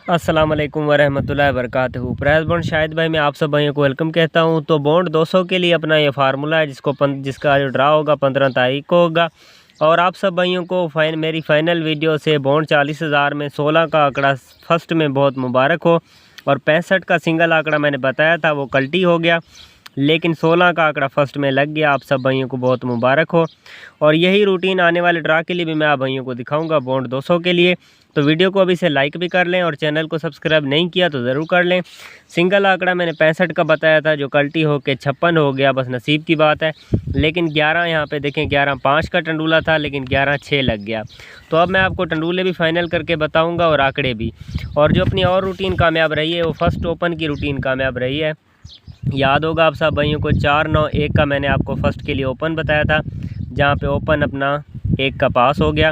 अस्सलाम वालेकुम वरहमतुल्लाहि वबरकातुहू। प्राइस बॉन्ड शाहिद भाई मैं आप सब भाइयों को वेलकम कहता हूं। तो बॉन्ड 200 के लिए अपना ये फार्मूला है जिसका जो ड्रा होगा 15 तारीख को होगा। और आप सब भाइयों को मेरी फाइनल वीडियो से बॉन्ड 40,000 में 16 का आंकड़ा फर्स्ट में बहुत मुबारक हो। और 65 का सिंगल आंकड़ा मैंने बताया था वो कल्टी हो गया, लेकिन 16 का आंकड़ा फर्स्ट में लग गया। आप सब भाइयों को बहुत मुबारक हो। और यही रूटीन आने वाले ड्रा के लिए भी मैं आप भाइयों को दिखाऊंगा बॉन्ड 200 के लिए। तो वीडियो को अभी से लाइक भी कर लें और चैनल को सब्सक्राइब नहीं किया तो ज़रूर कर लें। सिंगल आंकड़ा मैंने 65 का बताया था जो कल्टी हो के 56 हो गया, बस नसीब की बात है। लेकिन 11 यहाँ पे देखें 11.5 का टंडूला था, लेकिन 11.6 लग गया। तो अब मैं आपको टंडूले भी फाइनल करके बताऊँगा और आंकड़े भी। और जो अपनी और रूटीन कामयाब रही है वो फर्स्ट ओपन की रूटीन कामयाब रही है। याद होगा आप सब भाइयों को 4-9-1 का मैंने आपको फ़र्स्ट के लिए ओपन बताया था, जहाँ पे ओपन अपना 1 का पास हो गया।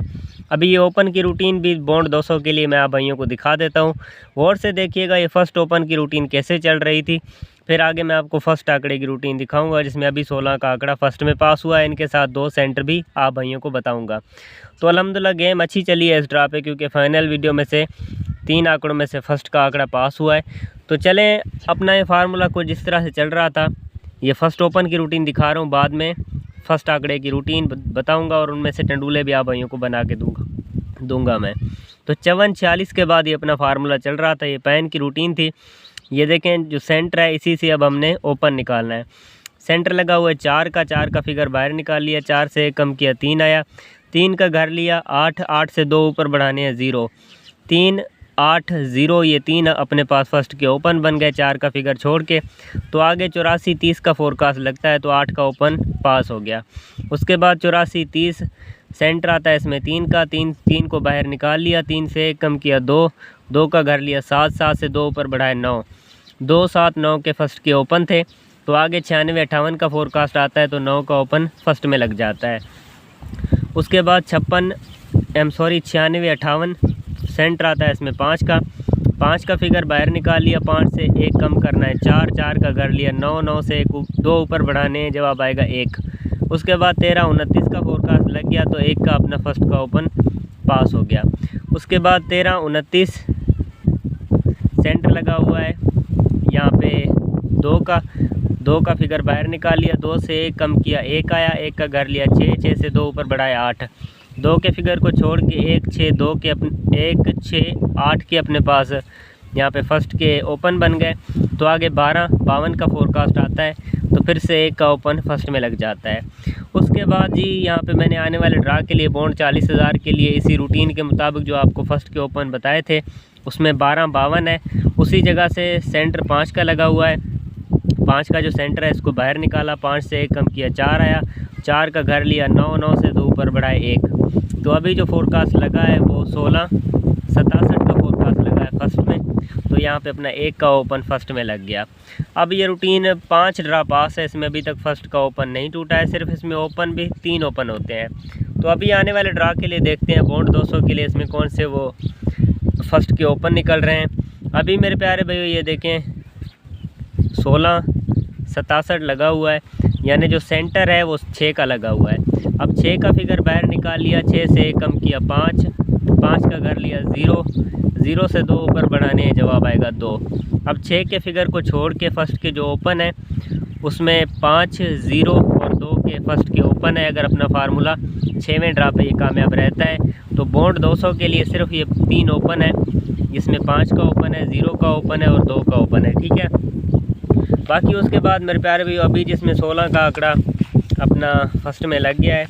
अभी ये ओपन की रूटीन भी बॉन्ड 200 के लिए मैं आप भाइयों को दिखा देता हूँ। गौर से देखिएगा ये फ़र्स्ट ओपन की रूटीन कैसे चल रही थी। फिर आगे मैं आपको फ़र्स्ट आंकड़े की रूटीन दिखाऊंगा जिसमें अभी 16 का आंकड़ा फर्स्ट में पास हुआ है। इनके साथ 2 सेंटर भी आप भाइयों को बताऊँगा। तो अल्हम्दुलिल्लाह गेम अच्छी चली है इस ड्रा पे, क्योंकि फ़ाइनल वीडियो में से 3 आंकड़ों में से फर्स्ट का आंकड़ा पास हुआ है। तो चलें अपना ये फार्मूला को जिस तरह से चल रहा था, ये फर्स्ट ओपन की रूटीन दिखा रहा हूँ, बाद में फ़र्स्ट आंकड़े की रूटीन बताऊंगा और उनमें से टंडूले भी आप भाइयों को बना के दूंगा मैं। तो 54-46 के बाद ये अपना फार्मूला चल रहा था। ये पैन की रूटीन थी। ये देखें जो सेंटर है इसी से अब हमने ओपन निकालना है। सेंटर लगा हुआ है 4 का फिगर बाहर निकाल लिया, 4 से 1 कम किया 3 आया, 3 का घर लिया 8, 8 से 2 ऊपर बढ़ाने हैं 0, 3 8 0, ये 3 अपने पास फर्स्ट के ओपन बन गए 4 का फिगर छोड़ के। तो आगे 84-30 का फोरकास्ट लगता है, तो 8 का ओपन पास हो गया। उसके बाद 84-30 सेंटर आता है इसमें 3 का, 3 को बाहर निकाल लिया, 3 से 1 कम किया 2, 2 का घर लिया 7, 7 से 2 ऊपर बढ़ाए 9, 2 7 9 के फर्स्ट के ओपन थे। तो आगे 96-58 का फोरकास्ट आता है, तो 9 का ओपन फर्स्ट में लग जाता है। उसके बाद 96-58 सेंटर आता है इसमें 5 का फिगर बाहर निकाल लिया, 5 से 1 कम करना है 4, 4 का घर लिया 9, 9 से 2 ऊपर बढ़ाने हैं, जवाब आएगा 1। उसके बाद 13-29 का फोरकास्ट लग गया, तो 1 का अपना फर्स्ट का ओपन पास हो गया। उसके बाद 13-29 सेंटर लगा हुआ है यहाँ पे 2 का फिगर बाहर निकाल लिया, 2 से 1 कम किया 1 आया, 1 का घर लिया 6, 6 से 2 ऊपर बढ़ाया 8, 2 के फिगर को छोड़ के 1 6 2 के 1 6 8 के अपने पास यहाँ पे फर्स्ट के ओपन बन गए। तो आगे 52 का फोरकास्ट आता है, तो फिर से 1 का ओपन फर्स्ट में लग जाता है। उसके बाद जी यहाँ पे मैंने आने वाले ड्रा के लिए बॉन्ड 40,000 के लिए इसी रूटीन के मुताबिक जो आपको फर्स्ट के ओपन बताए थे उसमें 12-52 है, उसी जगह से सेंटर 5 का लगा हुआ है। 5 का जो सेंटर है इसको बाहर निकाला, 5 से 1 कम किया 4 आया, 4 का घर लिया 9, 9 से 2 ऊपर बढ़ाए 1। तो अभी जो फोरकास्ट लगा है वो 16-67 का फोरकास्ट लगा है फर्स्ट में। तो यहाँ पे अपना 1 का ओपन फर्स्ट में लग गया। अब ये रूटीन 5 ड्रा पास है, इसमें अभी तक फर्स्ट का ओपन नहीं टूटा है, सिर्फ इसमें ओपन भी 3 ओपन होते हैं। तो अभी आने वाले ड्रा के लिए देखते हैं बॉन्ड 200 के लिए इसमें कौन से वो फर्स्ट के ओपन निकल रहे हैं। अभी मेरे प्यारे भाइयों ये देखें 16-67 लगा हुआ है, यानी जो सेंटर है वो 6 का लगा हुआ है। अब 6 का फिगर बाहर निकाल लिया, 6 से 1 कम किया 5, 5 का घर लिया 0, 0 से 2 ऊपर बढ़ाने हैं, जवाब आएगा 2। अब 6 के फिगर को छोड़ के फर्स्ट के जो ओपन है उसमें 5 0 और 2 के फर्स्ट के ओपन है। अगर अपना फार्मूला 6वें ड्रा पे ये कामयाब रहता है तो बॉन्ड 200 के लिए सिर्फ ये 3 ओपन है, जिसमें 5 का ओपन है, 0 का ओपन है और 2 का ओपन है, ठीक है। बाकी उसके बाद मेरे प्यारे भाई अभी जिसमें 16 का आंकड़ा अपना फर्स्ट में लग गया है,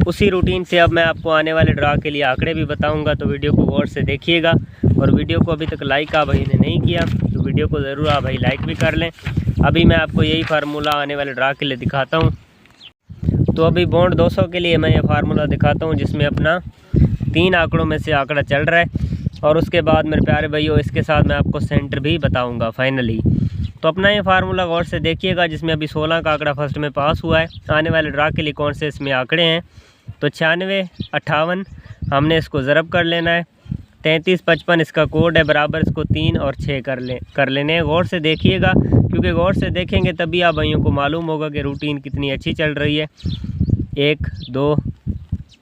उसी रूटीन से अब मैं आपको आने वाले ड्रा के लिए आंकड़े भी बताऊंगा। तो वीडियो को गौर से देखिएगा, और वीडियो को अभी तक लाइक आप भाई ने नहीं किया तो वीडियो को ज़रूर आप भाई लाइक भी कर लें। अभी मैं आपको यही फार्मूला आने वाले ड्रा के लिए दिखाता हूँ। तो अभी बॉन्ड 200 के लिए मैं ये फार्मूला दिखाता हूँ जिसमें अपना 3 आंकड़ों में से आंकड़ा चल रहा है। और उसके बाद मेरे प्यारे भाइयों इसके साथ मैं आपको सेंटर भी बताऊँगा फाइनली। तो अपना ये फार्मूला गौर से देखिएगा जिसमें अभी 16 का आंकड़ा फर्स्ट में पास हुआ है। आने वाले ड्रा के लिए कौन से इसमें आंकड़े हैं, तो 96-58 हमने इसको ज़रब कर लेना है, 33-55 इसका कोड है, बराबर इसको 3 और 6 कर लेने हैं। गौर से देखिएगा, क्योंकि गौर से देखेंगे तभी आप भाइयों को मालूम होगा कि रूटीन कितनी अच्छी चल रही है। 1 2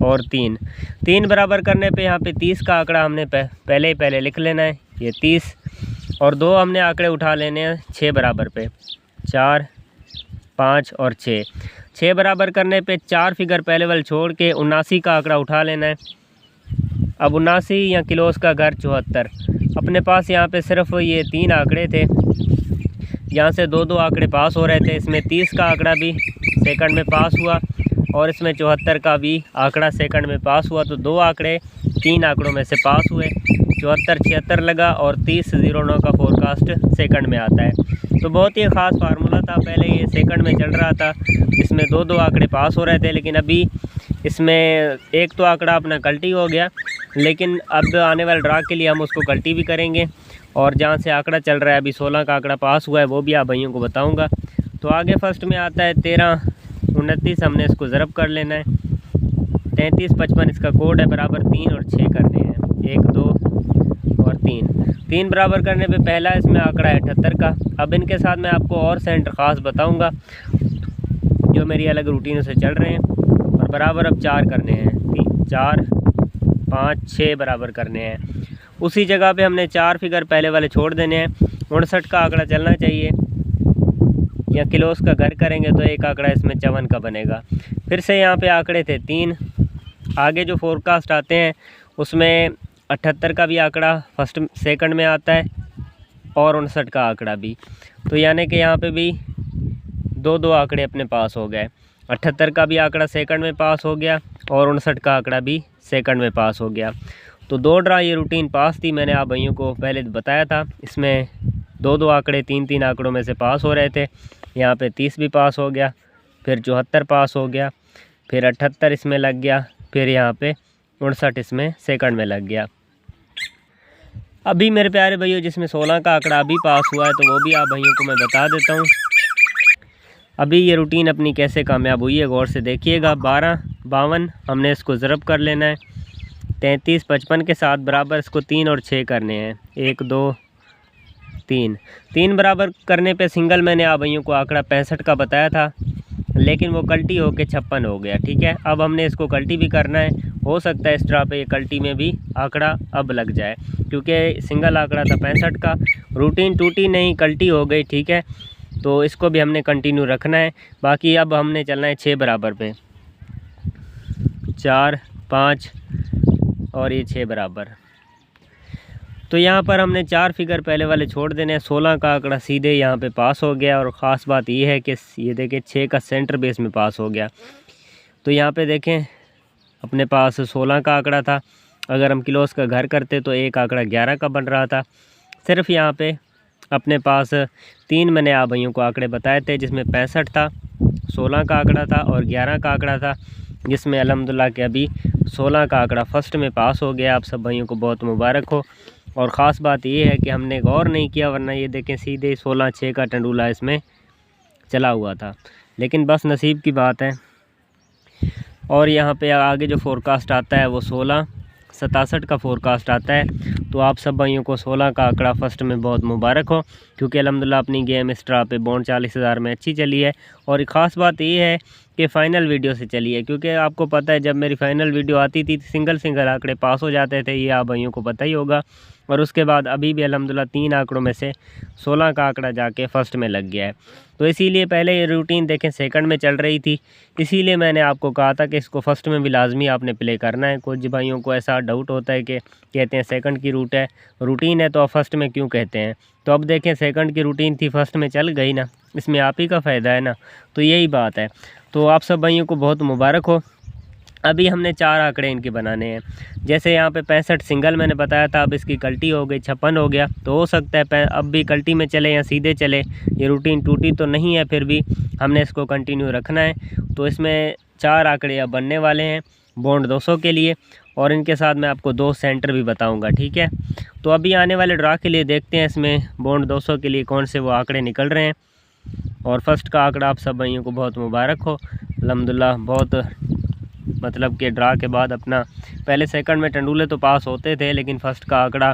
और 3 बराबर करने पे यहाँ पे 30 का आंकड़ा हमने पहले लिख लेना है। ये 30 और 2 हमने आंकड़े उठा लेने हैं 6 बराबर पे, 4, 5 और 6। 6 बराबर करने पे 4 फिगर पहले वाले छोड़ के 79 का आंकड़ा उठा लेना है। अब 79 या किलोस का घर 74। अपने पास यहाँ पे सिर्फ ये 3 आंकड़े थे, यहाँ से 2-2 आंकड़े पास हो रहे थे। इसमें 30 का आंकड़ा भी सेकंड में पास हुआ और इसमें 74 का भी आंकड़ा सेकंड में पास हुआ। तो 2 आंकड़े 3 आंकड़ों में से पास हुए। 74 76 लगा और 30 09 का फोरकास्ट सेकंड में आता है। तो बहुत ही ख़ास फार्मूला था। पहले ये सेकंड में चल रहा था, इसमें 2-2 आंकड़े पास हो रहे थे, लेकिन अभी इसमें एक तो आंकड़ा अपना गलती हो गया, लेकिन अब आने वाले ड्रा के लिए हम उसको गलती भी करेंगे। और जहाँ से आंकड़ा चल रहा है अभी 16 का आंकड़ा पास हुआ है, वो भी आप भाइयों को बताऊंगा। तो आगे फर्स्ट में आता है 13 29, हमने इसको ज़रब कर लेना है। 33 55 इसका कोड है, बराबर 3 और 6 करने हैं, 1 2 और 3 बराबर करने पे पहला इसमें आंकड़ा है 78 का। अब इनके साथ मैं आपको और सेंटर ख़ास बताऊंगा जो मेरी अलग रूटीनों से चल रहे हैं। और बराबर अब 4 करने हैं, 3 4 5 6 बराबर करने हैं। उसी जगह पे हमने 4 फिगर पहले वाले छोड़ देने हैं। 59 का आंकड़ा चलना चाहिए, या किलोस का घर करेंगे तो एक आंकड़ा इसमें 54 का बनेगा। फिर से यहाँ पे आंकड़े थे 3। आगे जो फोरकास्ट आते हैं उसमें 78 का भी आंकड़ा फर्स्ट सेकंड में आता है और 59 का आंकड़ा भी। तो यानी कि यहाँ पे भी 2-2 आंकड़े अपने पास हो गए। 78 का भी आंकड़ा सेकंड में पास हो गया और 59 का आंकड़ा भी सेकंड में पास हो गया। तो 2 ड्रा ये रूटीन पास थी, मैंने आप भाइयों को पहले बताया था। इसमें 2-2 आंकड़े 3-3 आंकड़ों में से पास हो रहे थे। यहाँ पे 30 भी पास हो गया, फिर 74 पास हो गया, फिर 78 इसमें लग गया, फिर यहाँ पे 59 इसमें सेकंड में लग गया। अभी मेरे प्यारे भाइयों जिसमें 16 का आंकड़ा अभी पास हुआ है, तो वो भी आप भाइयों को मैं बता देता हूँ। अभी ये रूटीन अपनी कैसे कामयाब हुई है, गौर से देखिएगा। 12 52 हमने इसको ज़रब कर लेना है। 33 55 के साथ बराबर इसको 3 और 6 करने हैं, 1 2 3 बराबर करने पे सिंगल मैंने आप भाइयों को आंकड़ा 65 का बताया था, लेकिन वो कल्टी होके 56 हो गया। ठीक है, अब हमने इसको कल्टी भी करना है। हो सकता है इस ड्रा पे ये कल्टी में भी आंकड़ा अब लग जाए, क्योंकि सिंगल आंकड़ा था 65 का। रूटीन टूटी नहीं, कल्टी हो गई। ठीक है, तो इसको भी हमने कंटिन्यू रखना है। बाकी अब हमने चलना है 6 बराबर पे, 4 5 और ये 6 बराबर। तो यहाँ पर हमने 4 फिगर पहले वाले छोड़ देने हैं। 16 का आंकड़ा सीधे यहाँ पे पास हो गया, और ख़ास बात ये है कि ये देखें 6 का सेंटर बेस में पास हो गया। तो यहाँ पे देखें अपने पास 16 का आंकड़ा था, अगर हम किलोस का घर करते तो एक आंकड़ा 11 का बन रहा था। सिर्फ यहाँ पे अपने पास 3 मैंने आप भाइयों को आंकड़े बताए थे, जिसमें 65 था, 16 का आंकड़ा था और 11 का आंकड़ा था, जिसमें अल्हम्दुलिल्लाह के अभी 16 का आंकड़ा फर्स्ट में पास हो गया। आप सब भाइयों को बहुत मुबारक हो। और ख़ास बात ये है कि हमने गौर नहीं किया, वरना ये देखें सीधे 16-6 का टंडूला इसमें चला हुआ था, लेकिन बस नसीब की बात है। और यहाँ पे आगे जो फोरकास्ट आता है वो 16-67 का फोरकास्ट आता है। तो आप सब भाइयों को 16 का आंकड़ा फर्स्ट में बहुत मुबारक हो, क्योंकि अल्हम्दुलिल्लाह अपनी गेम इस ड्रा पे बॉन्ड 40,000 में अच्छी चली है। और एक ख़ास बात ये है कि फ़ाइनल वीडियो से चली है, क्योंकि आपको पता है जब मेरी फ़ाइनल वीडियो आती थी सिंगल आंकड़े पास हो जाते थे, ये आप भाइयों को पता ही होगा। और उसके बाद अभी भी अल्हम्दुलिल्लाह 3 आंकड़ों में से 16 का आंकड़ा जाके फ़र्स्ट में लग गया है। तो इसीलिए पहले ये रूटीन देखें सेकंड में चल रही थी, इसीलिए मैंने आपको कहा था कि इसको फर्स्ट में भी लाजमी आपने प्ले करना है। कुछ भाइयों को ऐसा डाउट होता है कि कहते हैं सेकंड की रूटीन है तो आप फर्स्ट में क्यों कहते हैं। तो अब देखें सेकंड की रूटीन थी, फर्स्ट में चल गई ना, इसमें आप ही का फ़ायदा है ना। तो यही बात है। तो आप सब भाइयों को बहुत मुबारक हो। अभी हमने 4 आंकड़े इनके बनाने हैं। जैसे यहाँ पे 65 सिंगल मैंने बताया था, अब इसकी कल्टी हो गई, 56 हो गया। तो हो सकता है अब भी कल्टी में चले या सीधे चले, ये रूटीन टूटी तो नहीं है, फिर भी हमने इसको कंटिन्यू रखना है। तो इसमें 4 आंकड़े अब बनने वाले हैं बॉन्ड 200 के लिए, और इनके साथ मैं आपको 2 सेंटर भी बताऊँगा। ठीक है, तो अभी आने वाले ड्रा के लिए देखते हैं इसमें बॉन्ड 200 के लिए कौन से वो आंकड़े निकल रहे हैं। और फर्स्ट का आंकड़ा आप सब भाइयों को बहुत मुबारक हो। अल्हम्दुलिल्लाह बहुत मतलब कि ड्रा के बाद अपना पहले सेकंड में टंडूले तो पास होते थे, लेकिन फ़र्स्ट का आंकड़ा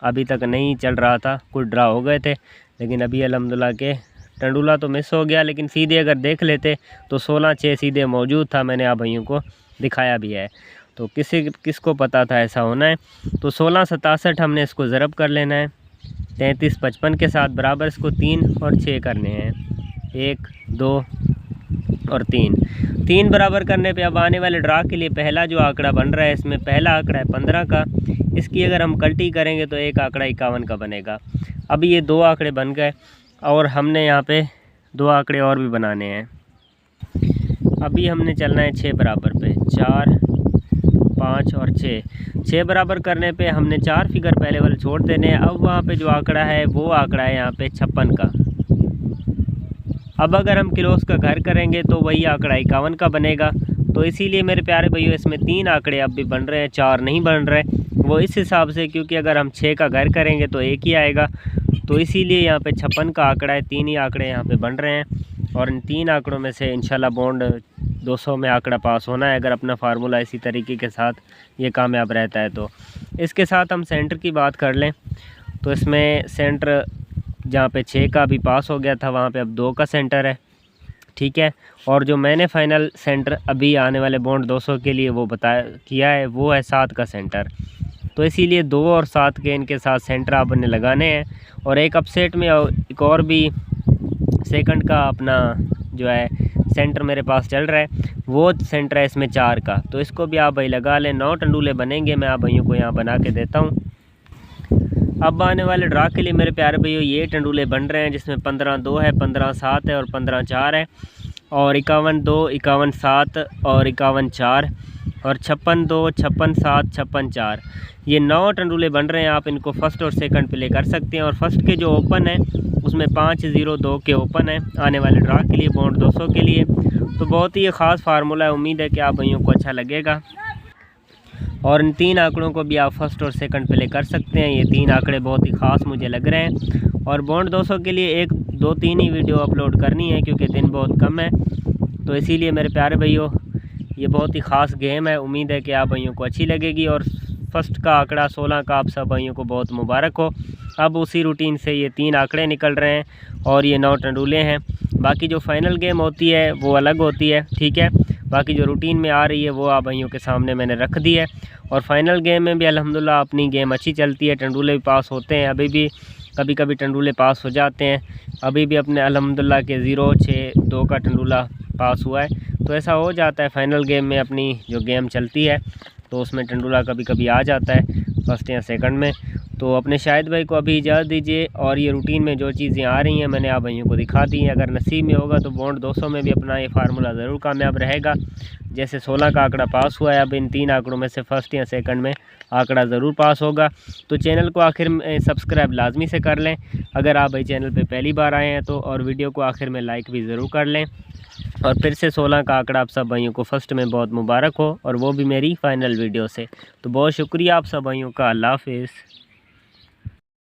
अभी तक नहीं चल रहा था, कुछ ड्रा हो गए थे। लेकिन अभी अल्हम्दुलिल्लाह के टंडूला तो मिस हो गया, लेकिन सीधे अगर देख लेते तो 16-6 सीधे मौजूद था, मैंने आप भाइयों को दिखाया भी है। तो किसको पता था ऐसा होना है। तो 16-67 हमने इसको ज़रब कर लेना है 33-55 के साथ, बराबर इसको 3 और 6 करने हैं, 1 2 और 3 बराबर करने पे अब आने वाले ड्रा के लिए पहला जो आंकड़ा बन रहा है, इसमें पहला आंकड़ा है 15 का, इसकी अगर हम कल्टी करेंगे तो एक आंकड़ा 51 का बनेगा। अभी ये 2 आंकड़े बन गए और हमने यहाँ पे 2 आंकड़े और भी बनाने हैं। अभी हमने चलना है 6 बराबर पे, 4 5 और 6 बराबर करने पे हमने 4 फिगर पहले वाले छोड़ देने हैं। अब वहाँ पे जो आंकड़ा है वो आंकड़ा है यहाँ पे 56 का। अब अगर हम किलोस का घर करेंगे तो वही आंकड़ा 51 का बनेगा। तो इसीलिए मेरे प्यारे भाइयों इसमें 3 आंकड़े अब भी बन रहे हैं, 4 नहीं बन रहे, वो इस हिसाब से क्योंकि अगर हम 6 का घर करेंगे तो 1 ही आएगा। तो इसीलिए यहाँ पे 56 का आंकड़ा है, 3 ही आंकड़े यहाँ पे बन रहे हैं और इन 3 आंकड़ों में से इंशाल्लाह बॉन्ड 200 में आंकड़ा पास होना है, अगर अपना फार्मूला इसी तरीके के साथ ये कामयाब रहता है। तो इसके साथ हम सेंटर की बात कर लें तो इसमें सेंटर जहाँ पे 6 का भी पास हो गया था वहाँ पे अब 2 का सेंटर है, ठीक है। और जो मैंने फाइनल सेंटर अभी आने वाले बॉन्ड 200 के लिए वो किया है वो है 7 का सेंटर। तो इसीलिए 2 और 7 के इनके साथ सेंटर आपने लगाने हैं। और एक अपसेट में एक और भी सेकंड का अपना जो है सेंटर मेरे पास चल रहा है, वो सेंटर है इसमें 4 का। तो इसको भी आप भाई लगा लें, 9 टंडूले बनेंगे। मैं आप भाइयों को यहाँ बना के देता हूँ। अब आने वाले ड्रा के लिए मेरे प्यारे भाइयों ये टंडूले बन रहे हैं जिसमें 15-2 है, 15-7 है और 15-4 है और 51-2, 51-7 और 51-4 और 56-2, 56-7, 56-4। ये 9 टंडूले बन रहे हैं। आप इनको फर्स्ट और सेकंड पे ले कर सकते हैं। और फर्स्ट के जो ओपन है उसमें 5-0-2 के ओपन है आने वाले ड्रा के लिए बॉन्ड 200 के लिए। तो बहुत ही ख़ास फार्मूला है, उम्मीद है कि आप भाइयों को अच्छा लगेगा। और इन 3 आंकड़ों को भी आप फर्स्ट और सेकंड पे ले कर सकते हैं। ये 3 आंकड़े बहुत ही ख़ास मुझे लग रहे हैं। और बॉन्ड 200 के लिए 1, 2, 3 ही वीडियो अपलोड करनी है क्योंकि दिन बहुत कम है। तो इसीलिए मेरे प्यारे भाइयों ये बहुत ही ख़ास गेम है, उम्मीद है कि आप भाइयों को अच्छी लगेगी। और फर्स्ट का आंकड़ा 16 का आप सब भाइयों को बहुत मुबारक हो। अब उसी रूटीन से ये 3 आंकड़े निकल रहे हैं और ये 9 टंडूले हैं। बाकी जो फाइनल गेम होती है वो अलग होती है, ठीक है। बाकी जो रूटीन में आ रही है वो आप भाइयों के सामने मैंने रख दी है। और फाइनल गेम में भी अल्हम्दुलिल्लाह अपनी गेम अच्छी चलती है, टंडूले भी पास होते हैं। अभी भी कभी कभी टंडूले पास हो जाते हैं। अभी भी अपने अल्हम्दुलिल्लाह के 0-6-2 का टंडूला पास हुआ है। तो ऐसा हो जाता है फाइनल गेम में, अपनी जो गेम चलती है तो उसमें टंडूला कभी कभी आ जाता है फर्स्ट या सेकंड में। तो अपने शाहिद भाई को अभी इजाज़त दीजिए। और ये रूटीन में जो चीज़ें आ रही हैं मैंने आप भाइयों को दिखा दी हैं। अगर नसीब में होगा तो बॉन्ड 200 में भी अपना ये फार्मूला ज़रूर कामयाब रहेगा। जैसे 16 का आंकड़ा पास हुआ है, अब इन 3 आंकड़ों में से फर्स्ट या सेकंड में आंकड़ा ज़रूर पास होगा। तो चैनल को आखिर में सब्सक्राइब लाजमी से कर लें अगर आप भाई चैनल पे पहली बार आए हैं तो, और वीडियो को आखिर में लाइक भी ज़रूर कर लें। और फिर से 16 का आंकड़ा आप सब भाइयों को फर्स्ट में बहुत मुबारक हो, और वो भी मेरी फ़ाइनल वीडियो से। तो बहुत शुक्रिया आप सब भाइयों का। अल्लाह हाफ़िज़।